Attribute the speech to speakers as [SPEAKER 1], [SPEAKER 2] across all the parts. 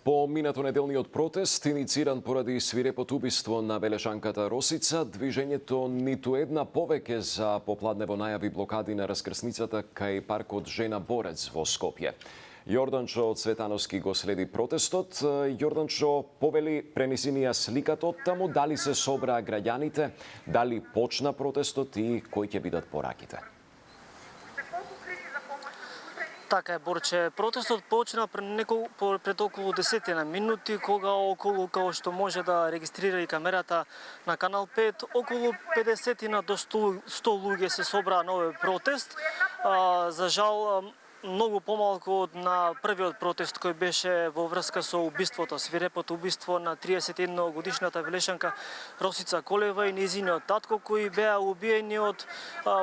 [SPEAKER 1] По минатонеделниот протест, инициран поради свирепото убиство на велешанката Росица, движењето ниту една повеќе за попладнево најави блокади на раскрсницата кај паркот Жена Борец во Скопје. Јорданчо Цветановски го следи протестот. Јорданчо, повели пренеси ни ја сликата од таму, дали се собраа граѓаните, дали почна протестот и кои ќе бидат пораките?
[SPEAKER 2] Така е, Борче. Протестот почна пред околу 10 минути, кога околу, као што може да регистрира и камерата на Канал 5, околу 50 до 100 луѓе се собраа на овој протест. За жал, многу помалку од на првиот протест кој беше во врска со убиството, свирепото убиство на 31 годишната велешанка Росица Колева и нејзиниот татко, кои беа убиени од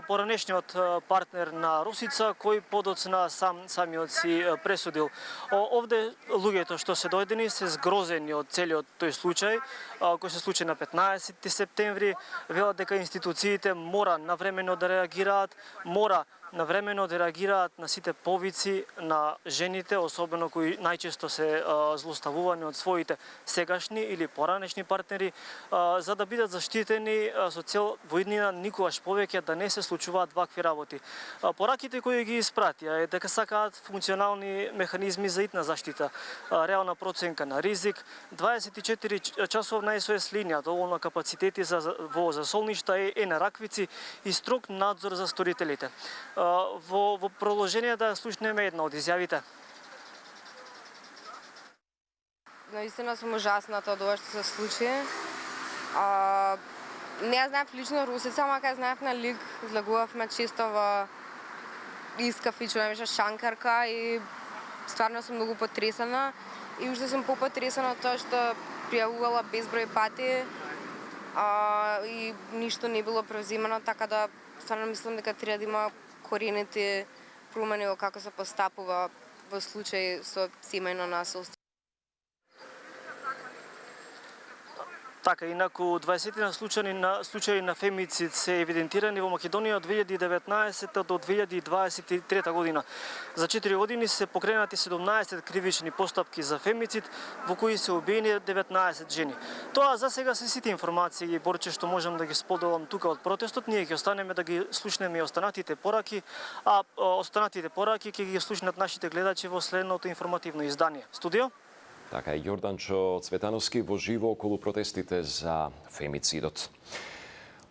[SPEAKER 2] поранешниот партнер на Росица, кој подоцна самиот си пресудил. Овде луѓето што се дојдени се згрозени од целиот тој случај, кој се случи на 15 септември, велат дека институциите мора навремено да реагираат, мора навремено да реагираат на сите повици на жените, особено кои најчесто се злоставувани од своите сегашни или поранешни партнери, за да бидат заштитени со цел во иднина никогаш повеќе да не се случуваат вакви работи. Пораките кои ги испратија е дека сакаат функционални механизми за итна заштита, реална проценка на ризик, 24 часовна SOS линија, доволно капацитети во засолништа и на раквици и строг надзор за сторителите. Во продолжение да слушнеме една од изјавите.
[SPEAKER 3] Наистина сум ужасната од ова што се случи. Не ја знаев лично Русица, мака ја знаев на лик, излегувавме често во искафи, што беше шанкарка и стварно сум многу потресена. И уште сум попотресена од тоа што пријавувала безброј пати и ништо не било превземано, така да стварно мислам дека треба да има корените промени во како се постапува во случај со семејно насилство.
[SPEAKER 2] Така, инаку 20 случаи на фемицид се евидентирани во Македонија од 2019 до 2023 година. За 4 години се покренати 17 кривични постапки за фемицид, во кои се убиени 19 жени. Тоа за сега се сите информации, Борче, што можам да ги споделам тука од протестот. Ние ќе останеме да ги слушнеме и останатите пораки, а останатите пораки ќе ги слушнат нашите гледачи во следното информативно издание. Студио?
[SPEAKER 1] Така е, Јорданчо Цветановски во живо околу протестите за фемицидот.